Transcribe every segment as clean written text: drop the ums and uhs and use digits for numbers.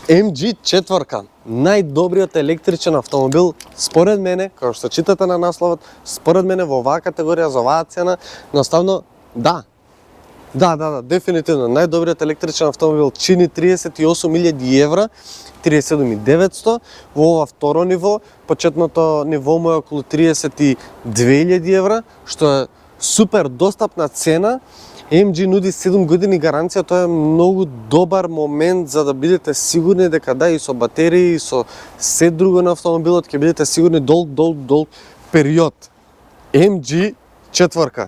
MG4, најдобриот електричен автомобил, според мене, како што читате на насловот, според мене во оваа категорија за оваа цена, наставно, да, дефинитивно, најдобриот електричен автомобил чини 38.000 евра, 37.900, во ова второ ниво, почетното ниво му е околу 32.000 евра, што е супер достапна цена. MG нуди 7 години гаранција, тоа е многу добар момент за да бидете сигурни дека да, и со батерии, и со се друго на автомобилот ќе бидете сигурни долг период. MG 4.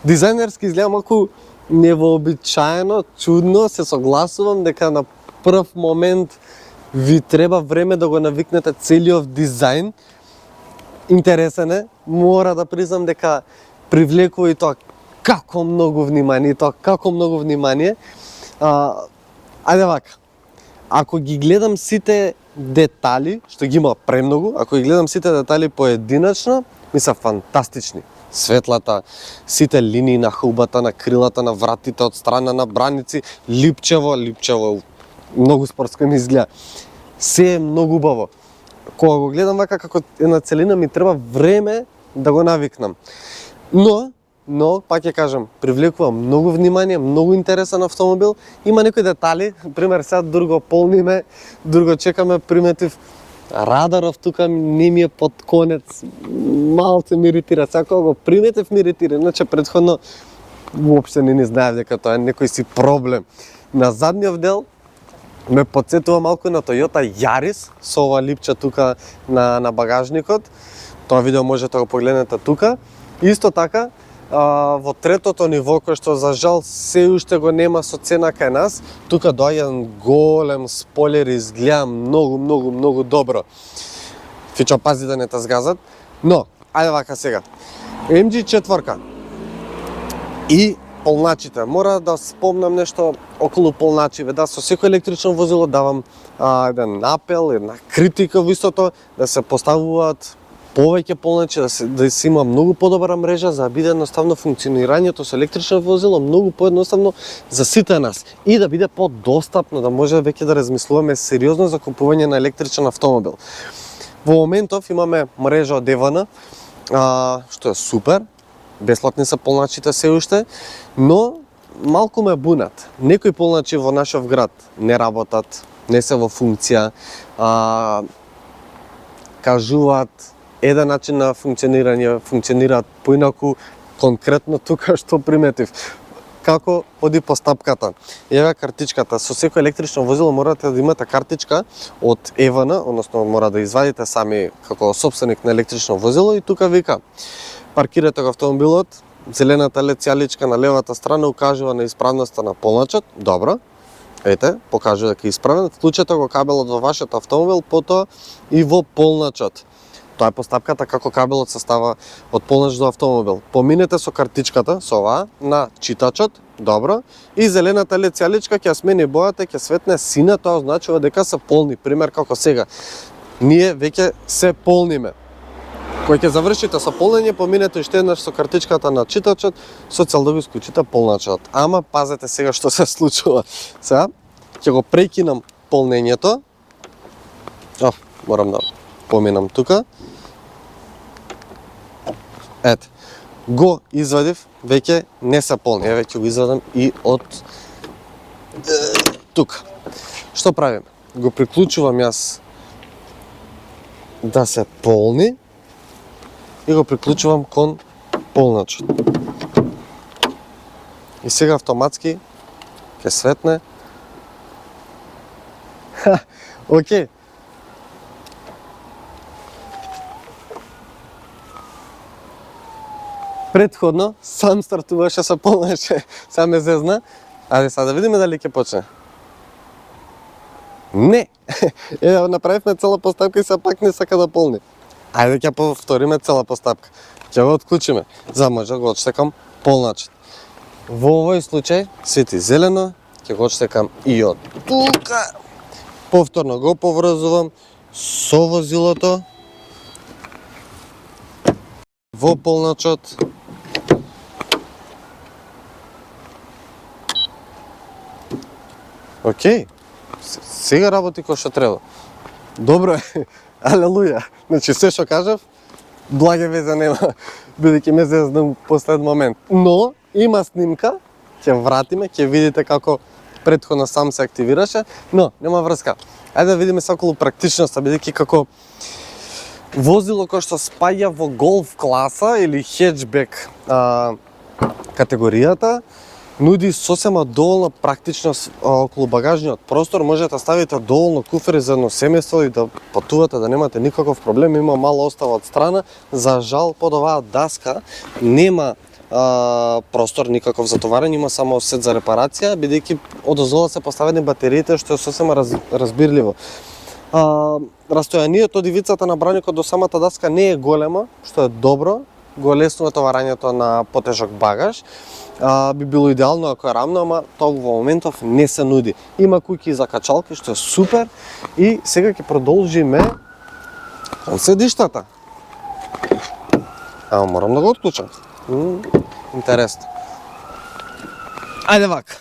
Дизајнерски изгледа малку невообичаено, чудно, се согласувам дека на прв момент ви треба време да го навикнете целиот дизајн. Интересен е, мора да признам дека привлекува и тоа како многу внимание, ајде вака, ако ги гледам сите детали, што ги има премногу, ако ги гледам сите детали поединачно, ми се фантастични. Светлата, сите линии на хубата, на крилата, на вратите од страна на браници, липчево, многу спортско ми изгледа. Се е многу убаво. Кога го гледам вака како една целина, ми треба време да го навикнам. Но, пак ќе кажам, привлекува многу внимание, многу интересен автомобил. Има некои детали, пример сега друго полниме, друго чекаме, приметив радаров тука не ми е под конец, малце ми иритира, сега кога го приметив ми иритира, иначе претходно уопште не знаев дека тоа е некој си проблем. На задниот дел ме потсетува малку на Toyota Yaris со ова липче тука на багажникот. Тоа видео можете да го погледнете тука. Исто така, во третото ниво, кој што за жал се уште го нема со цена кај нас, тука доаѓа голем спойлер, изгледа многу добро. Фичо, пази да не те згазат. Но, ајде вака сега. MG4 и полначите. Мора да спомнам нешто околу полначиве. Да, со секој електрично возило давам еден апел, една критика во истото, да се поставуваат повеќе полначи, да се има многу подобра мрежа за да биде едноставно функционирањето со електрично возило многу поедноставно за сите нас и да биде подостапно, да може веќе да размислуваме сериозно за купување на електричен автомобил. Во моментов имаме мрежа од EVN, што е супер, бесплатни се полначите се уште, но малку ме бунат. Некои полначи во нашов град не работат, не се во функција, кажуваат еден начин на функционирање, функционираат поинаку. Конкретно тука што приметив, како оди постапката. Еве картичката. Со секој електрично возило морате да имате картичка од EVN, односно мора да извадите сами како сопственик на електрично возило и тука вика: паркирате го автомобилот, зелената LED ќаличка на левата страна укажува на исправноста на полначот. Добро. Ете, покажува дека е исправен. Вклучете го кабелот во вашиот автомобил, потоа и во полначот. Тоа е постапката како кабелот се става од полнач до автомобил. Поминете со картичката, со оваа, на читачот, добро, и зелената LED ќаличка ќе смени бојата, ќе светне сина, тоа означува дека се полни. Пример како сега. Ние веќе се полниме. Кога ќе завршите со полнење, поминете уште еднаш со картичката на читачот, со цел да го исклучите полначот. Ама пазете сега што се случува. Сега ќе го прекинам полнењето. Морам да поминам тука. Ете, го извадив, веќе не се полни. Еве ќе го извадам и од тука. Што правим? Го приклучувам јас да се полни и го приклучувам кон полначот. И сега автоматски ќе светне. Океј. Претходно сам стартуваше со полнеше, сам ме зезна. Ајде сега да видиме дали ќе почне. Не! Еве, направивме цела постапка и се пак не сака да полни. Ајде ќе повториме цела постапка. Ќе го отклучиме, за може да го отштекам полначот. Во овој случај свети зелено, ќе го отштекам и од тука. Повторно го поврзувам со возилото во полначот. Океј, сега работи кој што треба. Добро е, алелуја. Значи, се што кажав, благе везе нема, бидејќи ме зезнам послед момент. Но, има снимка, ќе вратиме, ќе видите како претходно сам се активираше, но нема врска. Ајде да видиме саколу практичноста, бидејќи како возило кој што спаѓа во голф класа или хетчбек категоријата, нуди сосема доволно практичност околу багажниот простор, можете да ставите доволно куфери за едно семејство и да патувате, да немате никаков проблем, има мало остава од страна. За жал, под оваа даска нема простор никаков за товарење, има само сет за репарација, бидејќи одозола се поставени батериите, што е сосема разбирливо. Растојанието од ивицата на браникот до самата даска не е голема, што е добро, го леснува товарањето на потежок багаж. Би било идеално ако е рамно, ама тоа во моментов не се нуди. Има куќи за качалки, што е супер, и сега ќе продолжиме кон седиштата. Морам да го отклучам. Интересно. Ајде вака.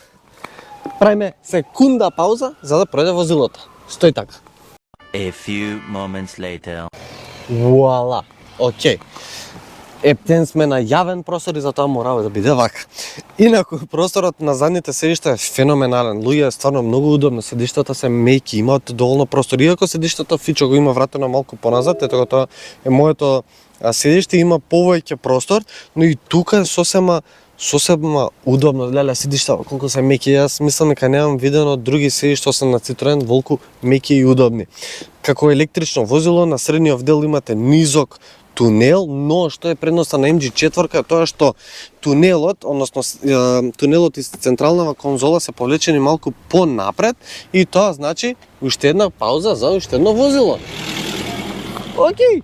Правиме секунда пауза за да пројде возилото. Стој така. A few moments later. Вуала. Океј. Ептен сме на јавен простор и затоа мора да биде вака. Инаку, просторот на задните седишта е феноменален. Луѓе, стварно многу удобно. Седиштата се меки, имаат доволно простор. Иако седиштата Фичо го има вратено малку поназад, ето тоа е моето седиште, има повеќе простор, но и тука е сосема удобно. Леле, седишта колку се меки. Јас мислам дека немам видено други седишта освен на Citroen волку меки и удобни. Како електрично возило, на средниот дел имате низок тунел, но што е предноста на MG4 е тоа што тунелот, односно тунелот и централната конзола се повлечени малку понапред, и тоа значи уште една пауза за уште едно возило. Океј.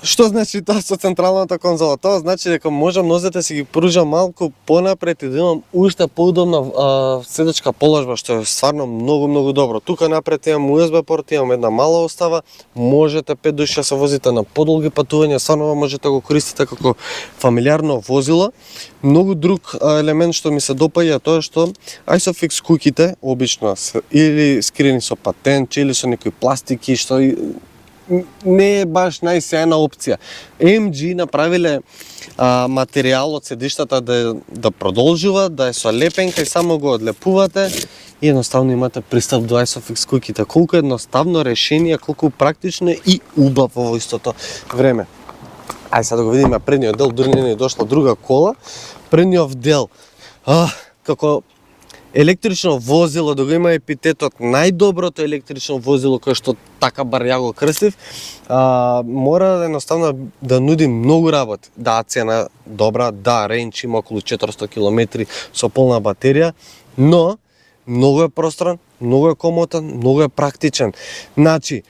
Што значи тоа со централната конзола? Тоа значи дека можам нозете си ги пружам малку понапред и да имам уште поудобна седачка положба, што е стварно многу добро. Тука напред имам USB порт, имам една мала остава, можете 5 души да се возите на подолги патувања, стварно можете да го користите како фамилиарно возило. Многу друг елемент што ми се допаѓа тоа што ISOFIX куќите обично или скриени со патенче или со некои пластики, што не е баш најсејна опција. MG направиле материјал од седиштата да продолжува, да е со лепенка и само го одлепувате и едноставно имате пристап до ISOFIX куќите. Колку едноставно решение, колку практично и убаво во истото време. Ајде сега да го видиме предниот дел, дури не е дошла друга кола. Предниот дел, како електрично возило, да го има епитетот најдоброто електрично возило кое што така бар ја го крстив, мора едноставно да нуди многу работи. Да, цена добра, да, рейндж има околу 400 км со полна батерија, но многу е просторен, многу е комотен, многу е практичен. Значи,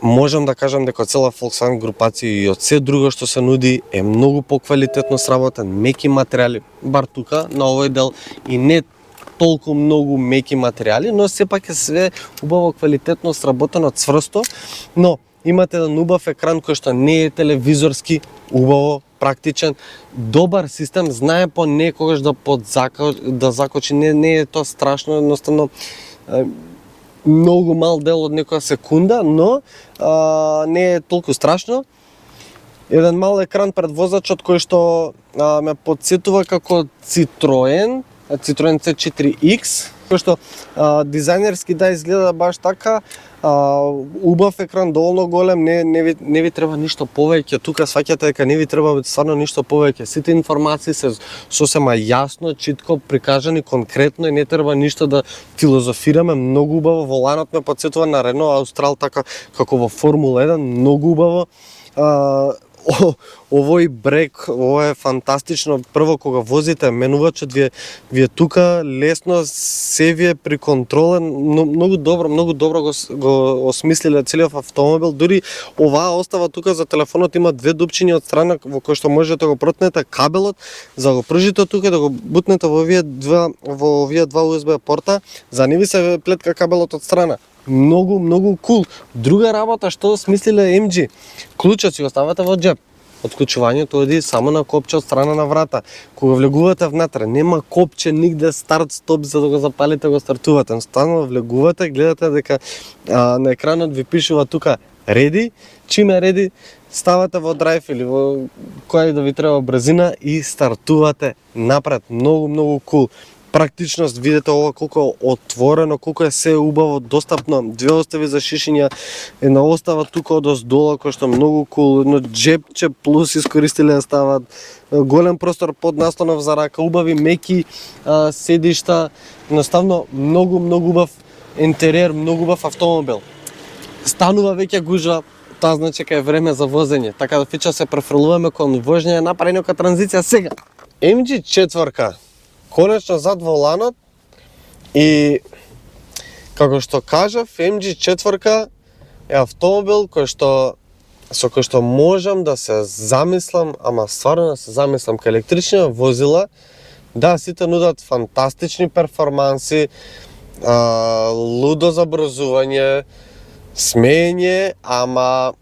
можам да кажам дека цела Volkswagen групација и од се друго што се нуди е многу поквалитетно сработен, меки материјали, бар тука на овој дел и не толку многу меки материјали, но сепак е све убаво квалитетно сработено, цврсто, но имате еден убав екран кој што не е телевизорски, убаво, практичен, добар систем, знае по некогаш да закочи, не е тоа страшно, едноставно многу мал дел од некоја секунда, но не е толку страшно. Еден мал екран пред возачот кој што ме подсетува како Citroen C4X, кој што дизајнерски да изгледа баш така, убав екран, доволно голем, не ви треба ништо повеќе. Тука сваќате дека не ви треба стварно ништо повеќе. Сите информации се сосема јасно, читко прикажани конкретно и не треба ништо да филозофираме. Многу убаво, воланот ме подсетува на Renault Austral, така како во Формула 1, многу убаво. Овој брек, ово е фантастично. Прво кога возите, менувачот ви е тука, лесно се ви е при контролен, многу добро го осмислиле целиот автомобил. Дури оваа остава тука за телефонот има две дупчиња од страна во кои што можете да го протнете кабелот, за да го пржите тука, да го бутнете во овие два USB порта, за не ви се плетка кабелот од страна. Многу кул. Друга работа што смислиле MG, клучот си го ставате во џеп. отклучувањето оди само на копче од страна на врата. Кога влегувате внатре, нема копче нигде старт стоп за да го запалите, го стартувате. Едноставно влегувате, гледате дека на екранот ви пишува тука ready, чим е ready, ставате во драйв или во која да ви треба брзина и стартувате напред. Многу кул. Практичност, видите ова колку е отворено, колку е се убаво, достапно, две остави за шишиња, една остава тука од оздола кој што многу кул, едно джепче плюс искористиле да стават, голем простор под наслонов за рака, убави меки седишта, едноставно многу убав интериер, многу убав автомобил. Станува веќе гужва, тоа значи дека е време за возење, така да фича се префрлуваме кон воžnje, направи нека транзиција сега. MG4 конечно зад воланот и како што кажав, MG4 е автомобил со кој што можам да се замислам, ама стварно да се замислам кај електрични возила. Да, сите нудат фантастични перформанси, лудо забрзување, смеење, ама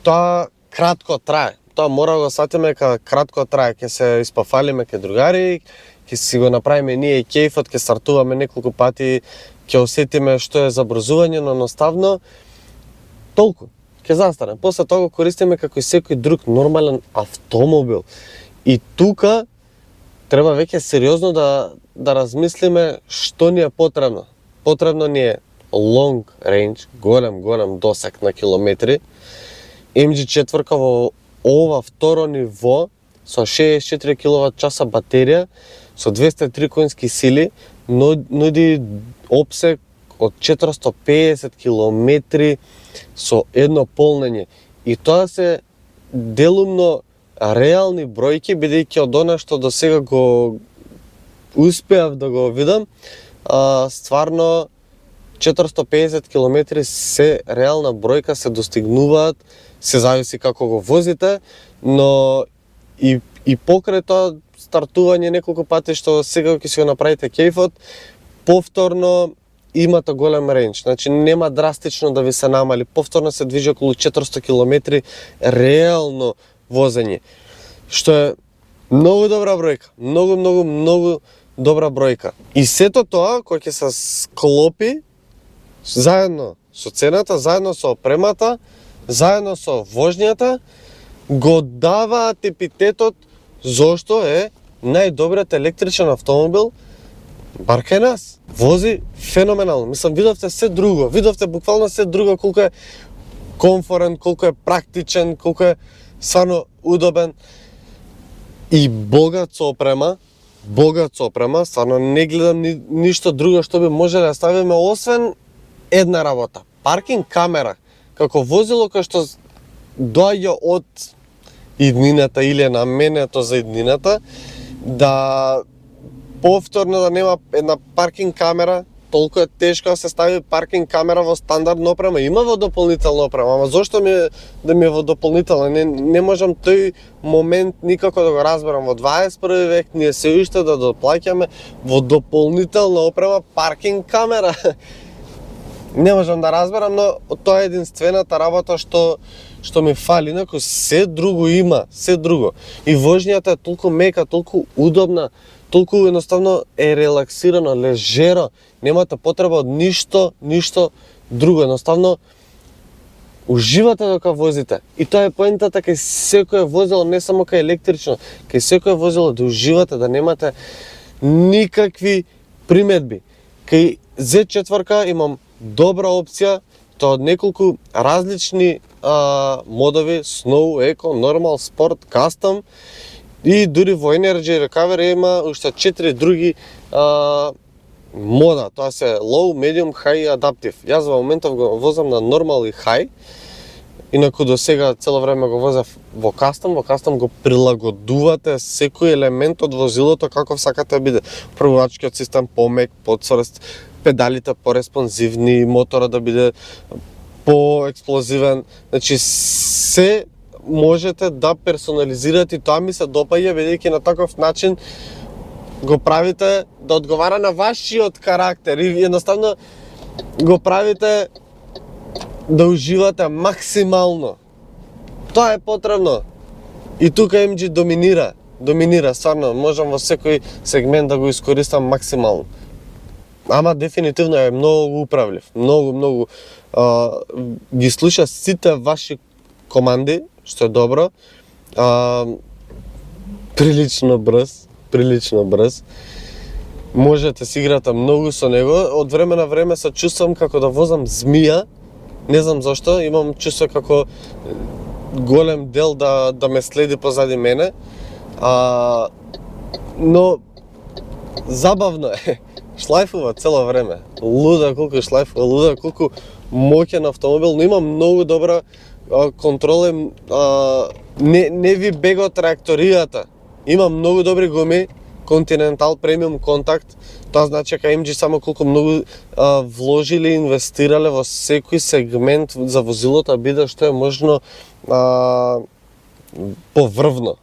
тоа кратко трае. Тоа мора да го сатиме дека кратко трае, ќе се испафалиме кај другари, ќе си го направиме ние кејфот, ќе стартуваме неколку пати, ќе осетиме што е забрзување, но едноставно толку ќе застане. После тоа го користиме како и секој друг нормален автомобил. И тука треба веќе сериозно да размислиме што ни е потребно. Потребно ни е long range, голем досек на километри. MG4 во ова второ ниво со 64 кWh батерија, со 203 конски сили, нуди опсек од 450 км со едно полнење. И тоа се делумно реални бројки, бидејќи од она што до сега го успеав да го видам, стварно 450 км се реална бројка, се достигнуваат, се зависи како го возите, но и покрај тоа стартување неколку пати што сега ќе си го направите кејфот, повторно имате голем рейндж, значи нема драстично да ви се намали, повторно се движи околу 400 км реално возење, што е многу добра бројка, многу добра бројка. И сето тоа кој ќе се склопи заедно со цената, заедно со опремата, заедно со воžnјата, го даваат епитетот зошто е најдобриот електричен автомобил бар кај нас. Вози феноменално. Мислам, видовте се друго, видовте буквално се друго, колку е комфорен, колку е практичен, колку е стварно удобен и богат со опрема, стварно не гледам ништо друго што би можеле да ставиме освен една работа. Паркинг камера, како возило кое што доаѓа од иднината или наменето за иднината, да повторно да нема една паркинг камера, толку е тешко да се стави паркинг камера во стандардна опрема. Има во дополнителна опрема, ама зошто да ми е во дополнителна? Не можам тој момент никако да го разберам. Во 21 век ние се уште да доплаќаме во дополнителна опрема паркинг камера. Не можам да разберам, но тоа е единствената работа што ми фали, инаку се друго има, се друго. И воžnјата е толку мека, толку удобна, толку едноставно е релаксирано, лежеро, немате потреба од ништо друго, едноставно уживате докато возите. И тоа е поентата кај секое возило, не само кај електрично, кај секое возило да уживате, да немате никакви приметби. Кај Z4 имам добра опција, тоа од неколку различни модови, Snow, Eco, Normal, Sport, Custom и дури во Energy Recovery има уште 4 други мода. Тоа се Low, Medium, High и Adaptive. Јас во моментов го возам на Normal и High, инаку до сега цело време го возев во Custom го прилагодувате секој елемент од возилото каков сакате да биде. Правувачкиот систем помек, подсврст, педалите пореспонзивни, моторот да биде поексплозивен, значи се можете да персонализирате и тоа ми се допаѓа, бидејќи на таков начин го правите да одговара на вашиот карактер и едноставно го правите да уживате максимално. Тоа е потребно. И тука MG доминира, стварно, можам во секој сегмент да го искористам максимално. Ама дефинитивно е многу управлив, многу ги слуша сите ваши команди, што е добро. Прилично брз. Можете си играте многу со него. Од време на време се чувствам како да возам змија. Не знам зашто, имам чувство како голем дел да ме следи позади мене. Но забавно е. Шлајфува цело време. Луда колку шлајфува, луда колку моќен автомобил, но има многу добра контрола, не ви бега од траекторијата. Има многу добри гуми, Continental Premium Contact. Тоа значи дека MG само колку многу вложиле и инвестирале во секој сегмент за возилото биде што е можно поврвно.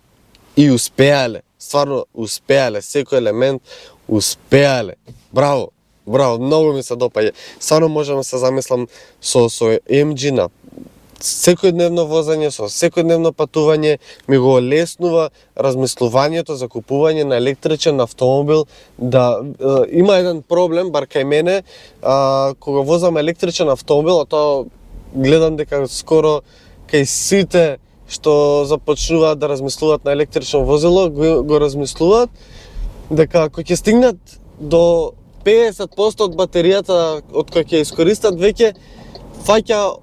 И успеале, стварно успеале, секој елемент успеале. Браво, многу ми се допаѓа. Стварно можам да се замислам со MG на секојдневно возење, со секојдневно патување, ми го олеснува размислувањето за купување на електричен автомобил. Има еден проблем, бар кај мене, кога возам електричен автомобил, а тоа гледам дека скоро кај сите што започнуваат да размислуваат на електрично возило, го размислуваат дека кога ќе стигнат до 50% од батеријата од која ќе искористат, веќе фаќа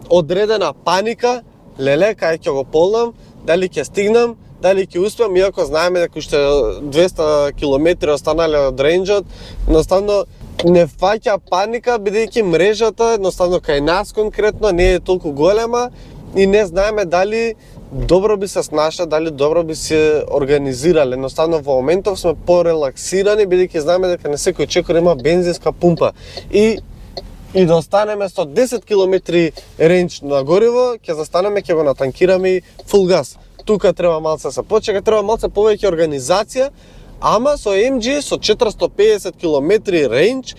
одредена паника, леле, кај ќе го полнам, дали ќе стигнам, дали ќе успеам, иако знаеме дека уште 200 км останале од рейнџот, едноставно не фаќа паника, бидејќи мрежата, едноставно кај нас конкретно, не е толку голема и не знаеме дали добро би се снаша, дали добро би се организирале. Едноставно во моментов сме порелаксирани, бидејќи знаеме дека на секој чекор има бензинска пумпа. И да останеме со 10 км рейндж на гориво, ќе застанеме, ќе го натанкираме и фул газ. Тука треба малце се почека, треба малце повеќе организација, ама со MG со 450 км рейндж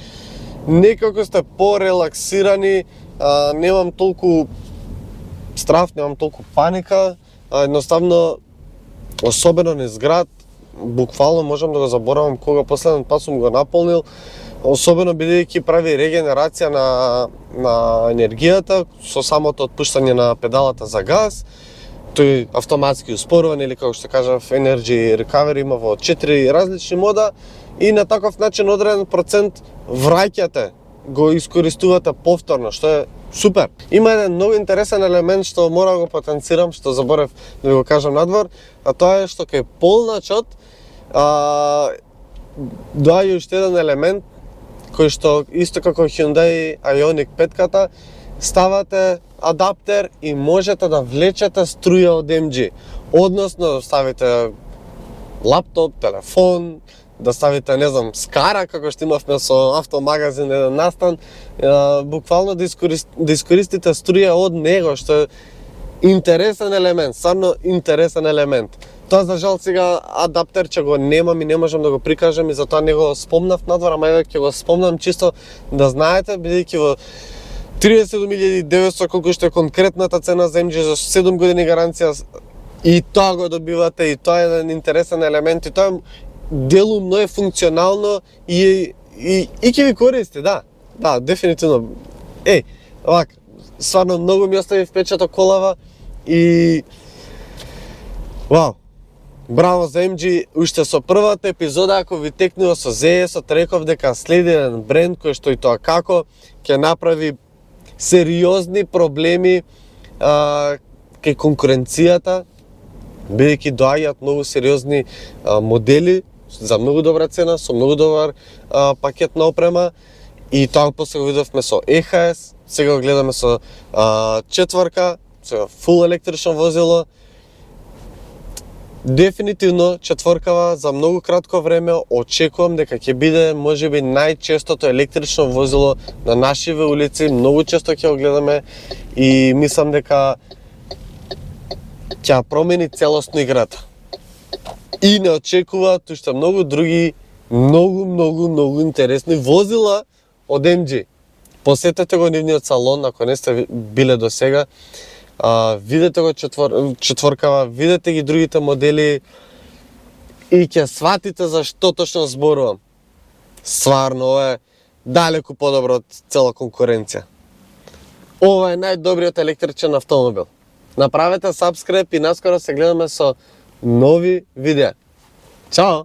некако сте порелаксирани, немам толку страф, немам толку паника, едноставно, особено низ град, буквално можам да го заборавам кога последен пат сум го наполнил, особено бидејќи прави регенерација на енергијата со самото отпуштање на педалата за газ, тој автоматски успорување или како што кажав Energy Recovery има во 4 различни мода и на таков начин одреден процент враќате, го искористувате повторно, што е супер. Има еден многу интересен елемент што мора да го потенцирам, што заборев да го кажам надвор, а тоа е што кај полначот доаѓа уште еден елемент кој што исто како Hyundai Ioniq 5-ката ставате адаптер и можете да влечете струја од MG. Односно да ставите лаптоп, телефон, да ставите, не знам, скара, како што имавме со автомагазин еден настан, буквално да искористите струја од него, што е интересен елемент, стварно интересен елемент. Тоа за жал сега адаптерче го немам и не можам да го прикажам и затоа не го спомнав надвор, ама еве ќе го спомнам чисто да знаете, бидејќи во 37.900 колку што е конкретната цена за MG за 7 години гаранција и тоа го добивате и тоа е еден интересен елемент и тоа делумно е функционално и ќе ви користи, да, дефинитивно. Овак, стварно многу ми остави впечаток колава и вау. Браво за MG, уште со првата епизода, ако ви текнува со ZS-от, реков дека следи еден бренд кој што и тоа како ќе направи сериозни проблеми кај конкуренцијата, бидејќи доаѓаат многу сериозни модели за многу добра цена, со многу добар пакет на опрема и тоа после го видовме со EHS, сега го гледаме со четврка, со фул електрично возило. Дефинитивно четвркава за многу кратко време очекувам дека ќе биде можеби најчестото електрично возило на нашиве улици, многу често ќе го гледаме и мислам дека ќе промени целосно играта. И не очекуваат уште многу други, многу интересни возила од MG. Посетете го нивниот салон, ако не сте биле до сега. Видете го четворкава, видете ги другите модели и ќе сватите за што точно зборувам. Стварно, ова е далеку подобро од цела конкуренција. Ова е најдобриот електричен автомобил. Направете сабскрип и наскоро се гледаме со нови видеа. Чао!